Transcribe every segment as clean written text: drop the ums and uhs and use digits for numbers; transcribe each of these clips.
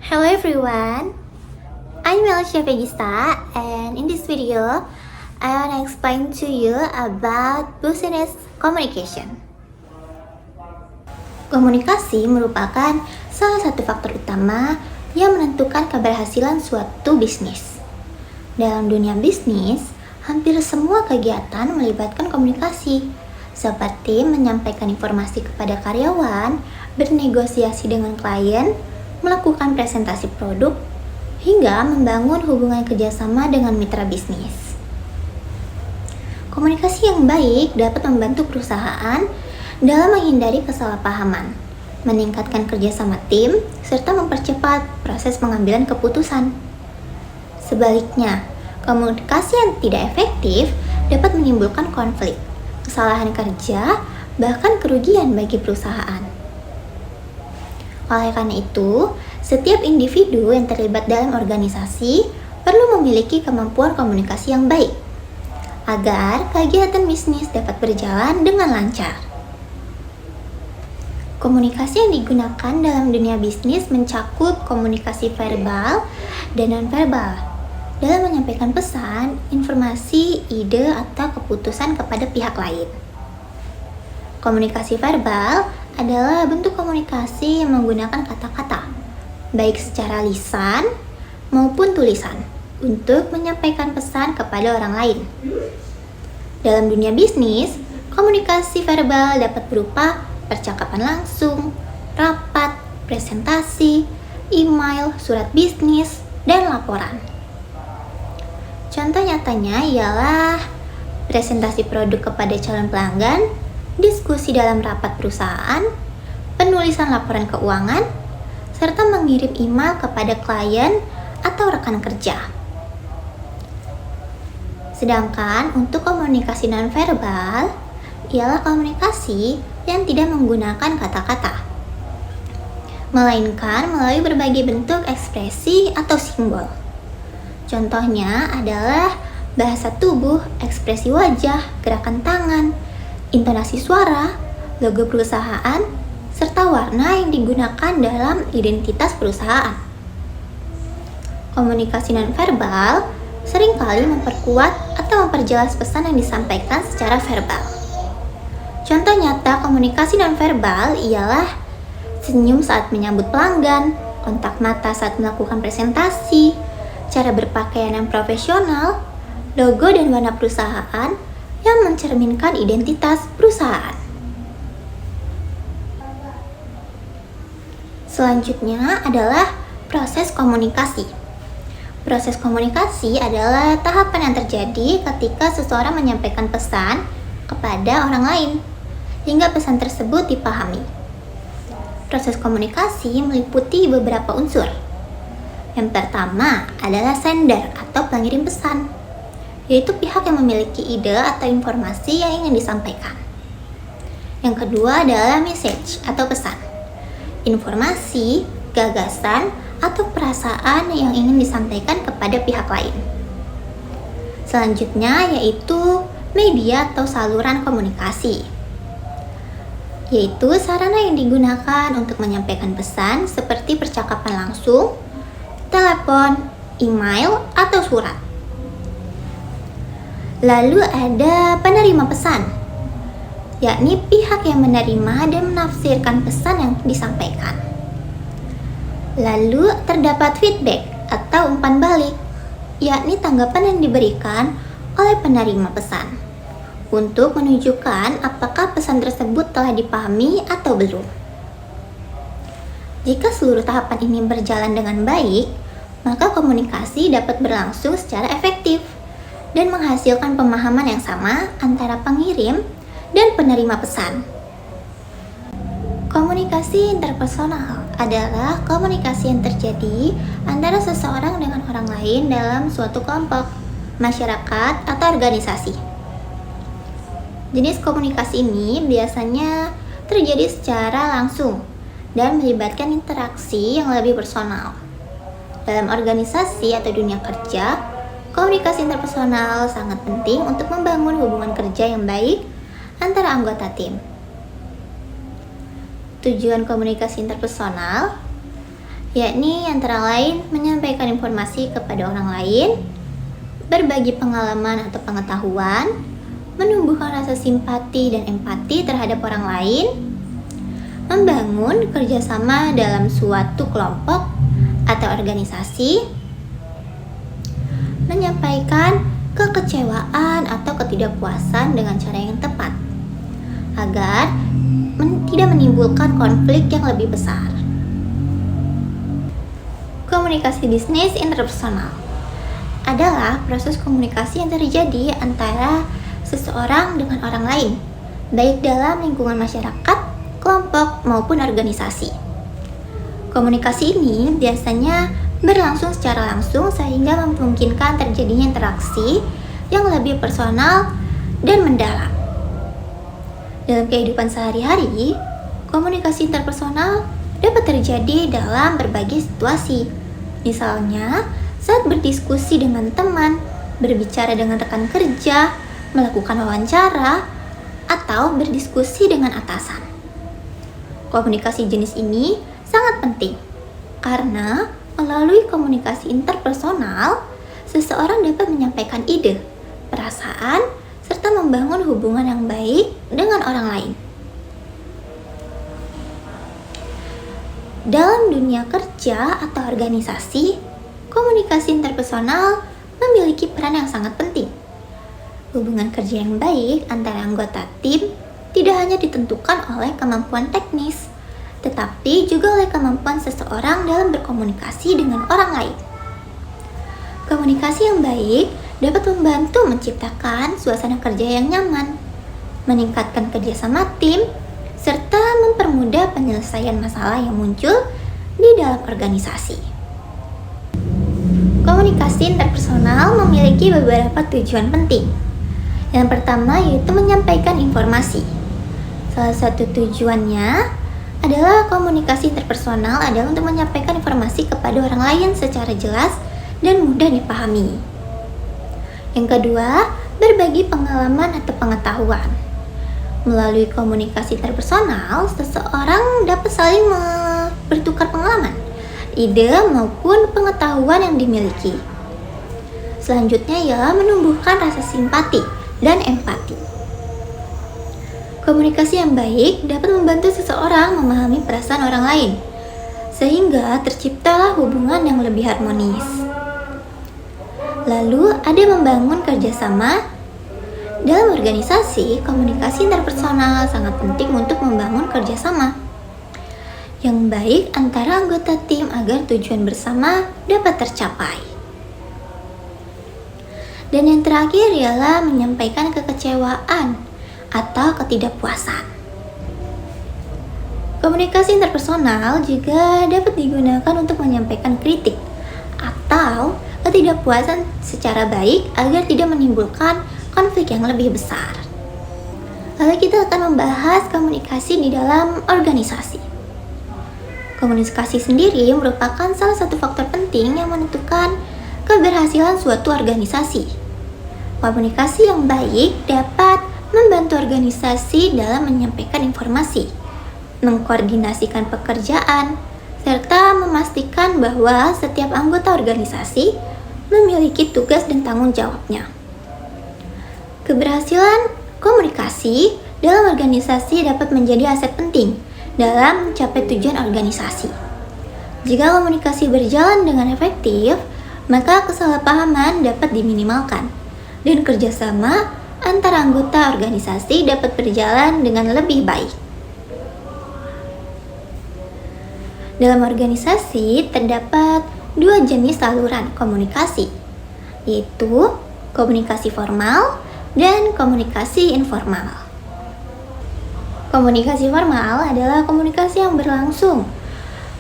Hello everyone, I'm Melisha Vegista, and in this video, I want to explain to you about business communication. Komunikasi merupakan salah satu faktor utama yang menentukan keberhasilan suatu bisnis. Dalam dunia bisnis, hampir semua kegiatan melibatkan komunikasi, seperti menyampaikan informasi kepada karyawan, bernegosiasi dengan klien, melakukan presentasi produk, hingga membangun hubungan kerjasama dengan mitra bisnis. Komunikasi yang baik dapat membantu perusahaan dalam menghindari kesalahpahaman, meningkatkan kerjasama tim, serta mempercepat proses pengambilan keputusan. Sebaliknya, komunikasi yang tidak efektif dapat menimbulkan konflik, kesalahan kerja, bahkan kerugian bagi perusahaan. Oleh karena itu, setiap individu yang terlibat dalam organisasi perlu memiliki kemampuan komunikasi yang baik agar kegiatan bisnis dapat berjalan dengan lancar. Komunikasi yang digunakan dalam dunia bisnis mencakup komunikasi verbal dan non-verbal dalam menyampaikan pesan, informasi, ide, atau keputusan kepada pihak lain. Komunikasi verbal adalah bentuk komunikasi yang menggunakan kata-kata, baik secara lisan maupun tulisan, untuk menyampaikan pesan kepada orang lain. Dalam dunia bisnis, komunikasi verbal dapat berupa percakapan langsung, rapat, presentasi, email, surat bisnis, dan laporan. Contoh nyatanya ialah presentasi produk kepada calon pelanggan, diskusi dalam rapat perusahaan, penulisan laporan keuangan, serta mengirim email kepada klien atau rekan kerja. Sedangkan untuk komunikasi nonverbal ialah komunikasi yang tidak menggunakan kata-kata, melainkan melalui berbagai bentuk ekspresi atau simbol. Contohnya adalah bahasa tubuh, ekspresi wajah, gerakan tangan, intonasi suara, logo perusahaan, serta warna yang digunakan dalam identitas perusahaan. Komunikasi nonverbal seringkali memperkuat atau memperjelas pesan yang disampaikan secara verbal. Contoh nyata komunikasi nonverbal ialah senyum saat menyambut pelanggan, kontak mata saat melakukan presentasi, cara berpakaian yang profesional, logo dan warna perusahaan yang mencerminkan identitas perusahaan. Selanjutnya adalah proses komunikasi. Proses komunikasi adalah tahapan yang terjadi ketika seseorang menyampaikan pesan kepada orang lain, hingga pesan tersebut dipahami. Proses komunikasi meliputi beberapa unsur. Yang pertama adalah sender atau pengirim pesan, yaitu pihak yang memiliki ide atau informasi yang ingin disampaikan. Yang kedua adalah message atau pesan, informasi, gagasan, atau perasaan yang ingin disampaikan kepada pihak lain. Selanjutnya yaitu media atau saluran komunikasi, yaitu sarana yang digunakan untuk menyampaikan pesan seperti percakapan langsung, telepon, email, atau surat. Lalu ada penerima pesan, yakni pihak yang menerima dan menafsirkan pesan yang disampaikan. Lalu terdapat feedback atau umpan balik, yakni tanggapan yang diberikan oleh penerima pesan untuk menunjukkan apakah pesan tersebut telah dipahami atau belum. Jika seluruh tahapan ini berjalan dengan baik, maka komunikasi dapat berlangsung secara efektif dan menghasilkan pemahaman yang sama antara pengirim dan penerima pesan. Komunikasi interpersonal adalah komunikasi yang terjadi antara seseorang dengan orang lain dalam suatu kelompok, masyarakat, atau organisasi. Jenis komunikasi ini biasanya terjadi secara langsung dan melibatkan interaksi yang lebih personal. Dalam organisasi atau dunia kerja, komunikasi interpersonal sangat penting untuk membangun hubungan kerja yang baik antara anggota tim. Tujuan komunikasi interpersonal yakni antara lain menyampaikan informasi kepada orang lain, berbagi pengalaman atau pengetahuan, menumbuhkan rasa simpati dan empati terhadap orang lain, membangun kerjasama dalam suatu kelompok atau organisasi, menyampaikan kekecewaan atau ketidakpuasan dengan cara yang tepat, agar tidak menimbulkan konflik yang lebih besar. Komunikasi bisnis interpersonal adalah proses komunikasi yang terjadi antara seseorang dengan orang lain, baik dalam lingkungan masyarakat, kelompok, maupun organisasi. Komunikasi ini biasanya berlangsung secara langsung sehingga memungkinkan terjadinya interaksi yang lebih personal dan mendalam. Dalam kehidupan sehari-hari, komunikasi interpersonal dapat terjadi dalam berbagai situasi. Misalnya, saat berdiskusi dengan teman, berbicara dengan rekan kerja, melakukan wawancara, atau berdiskusi dengan atasan. Komunikasi jenis ini sangat penting karena melalui komunikasi interpersonal, seseorang dapat menyampaikan ide, perasaan, serta membangun hubungan yang baik dengan orang lain. Dalam dunia kerja atau organisasi, komunikasi interpersonal memiliki peran yang sangat penting. Hubungan kerja yang baik antara anggota tim tidak hanya ditentukan oleh kemampuan teknis, tetapi juga oleh kemampuan seseorang dalam berkomunikasi dengan orang lain. Komunikasi yang baik dapat membantu menciptakan suasana kerja yang nyaman, meningkatkan kerjasama tim, serta mempermudah penyelesaian masalah yang muncul di dalam organisasi. Komunikasi interpersonal memiliki beberapa tujuan penting. Yang pertama yaitu menyampaikan informasi. Salah satu tujuannya adalah komunikasi interpersonal adalah untuk menyampaikan informasi kepada orang lain secara jelas dan mudah dipahami. Yang kedua, berbagi pengalaman atau pengetahuan. Melalui komunikasi interpersonal, seseorang dapat saling bertukar pengalaman, ide maupun pengetahuan yang dimiliki. Selanjutnya ialah menumbuhkan rasa simpati dan empati. Komunikasi yang baik dapat membantu seseorang memahami perasaan orang lain, sehingga terciptalah hubungan yang lebih harmonis. Lalu ada membangun kerjasama. Dalam organisasi, komunikasi interpersonal sangat penting untuk membangun kerjasama yang baik antara anggota tim agar tujuan bersama dapat tercapai. Dan yang terakhir ialah menyampaikan kekecewaan atau ketidakpuasan. Komunikasi interpersonal juga dapat digunakan untuk menyampaikan kritik atau ketidakpuasan secara baik agar tidak menimbulkan konflik yang lebih besar. Lalu kita akan membahas komunikasi di dalam organisasi. Komunikasi sendiri merupakan salah satu faktor penting yang menentukan keberhasilan suatu organisasi. Komunikasi yang baik dapat membantu organisasi dalam menyampaikan informasi, mengkoordinasikan pekerjaan, serta memastikan bahwa setiap anggota organisasi memiliki tugas dan tanggung jawabnya. Keberhasilan komunikasi dalam organisasi dapat menjadi aset penting dalam mencapai tujuan organisasi. Jika komunikasi berjalan dengan efektif, maka kesalahpahaman dapat diminimalkan dan kerjasama antara anggota organisasi dapat berjalan dengan lebih baik. Dalam organisasi terdapat dua jenis saluran komunikasi, yaitu komunikasi formal dan komunikasi informal. Komunikasi formal adalah komunikasi yang berlangsung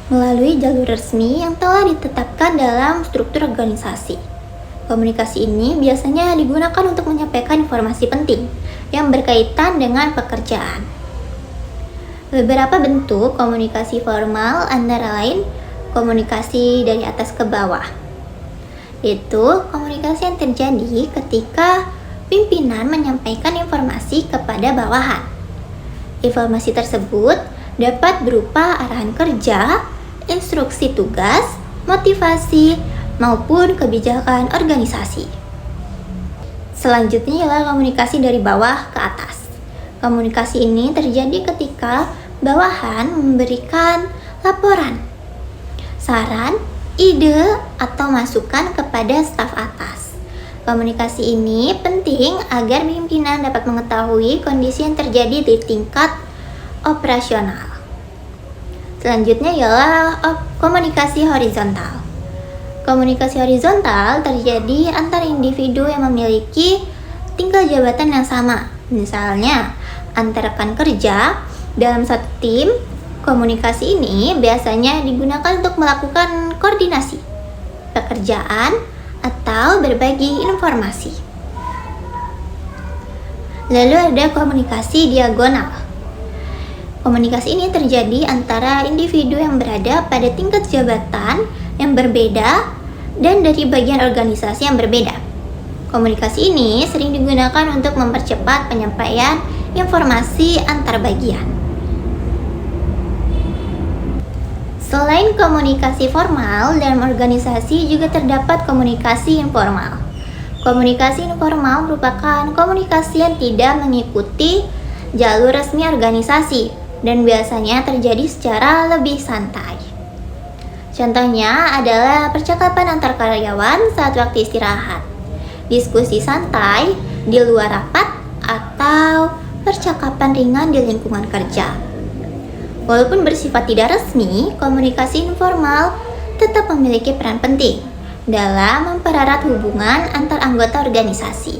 melalui jalur resmi yang telah ditetapkan dalam struktur organisasi. Komunikasi ini biasanya digunakan untuk menyampaikan informasi penting yang berkaitan dengan pekerjaan. Beberapa bentuk komunikasi formal antara lain komunikasi dari atas ke bawah, yaitu komunikasi yang terjadi ketika pimpinan menyampaikan informasi kepada bawahan. Informasi tersebut dapat berupa arahan kerja, instruksi tugas, motivasi, maupun kebijakan organisasi. Selanjutnya ialah komunikasi dari bawah ke atas. Komunikasi ini terjadi ketika bawahan memberikan laporan, saran, ide, atau masukan kepada staf atas. Komunikasi ini penting agar pimpinan dapat mengetahui kondisi yang terjadi di tingkat operasional. Selanjutnya ialah komunikasi horizontal. Komunikasi horizontal terjadi antara individu yang memiliki tingkat jabatan yang sama. Misalnya, antara rekan kerja dalam satu tim. Komunikasi ini biasanya digunakan untuk melakukan koordinasi pekerjaan atau berbagi informasi. Lalu ada komunikasi diagonal. Komunikasi ini terjadi antara individu yang berada pada tingkat jabatan yang berbeda dan dari bagian organisasi yang berbeda. Komunikasi ini sering digunakan untuk mempercepat penyampaian informasi antar bagian. Selain komunikasi formal, dalam organisasi juga terdapat komunikasi informal. Komunikasi informal merupakan komunikasi yang tidak mengikuti jalur resmi organisasi dan biasanya terjadi secara lebih santai. Contohnya adalah percakapan antar karyawan saat waktu istirahat, diskusi santai di luar rapat, atau percakapan ringan di lingkungan kerja. Walaupun bersifat tidak resmi, komunikasi informal tetap memiliki peran penting dalam mempererat hubungan antar anggota organisasi,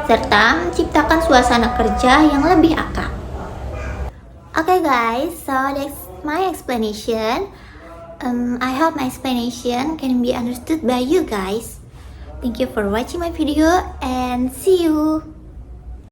serta menciptakan suasana kerja yang lebih akrab. Okay guys, so that's my explanation. I hope my explanation can be understood by you guys. Thank you for watching my video and see you.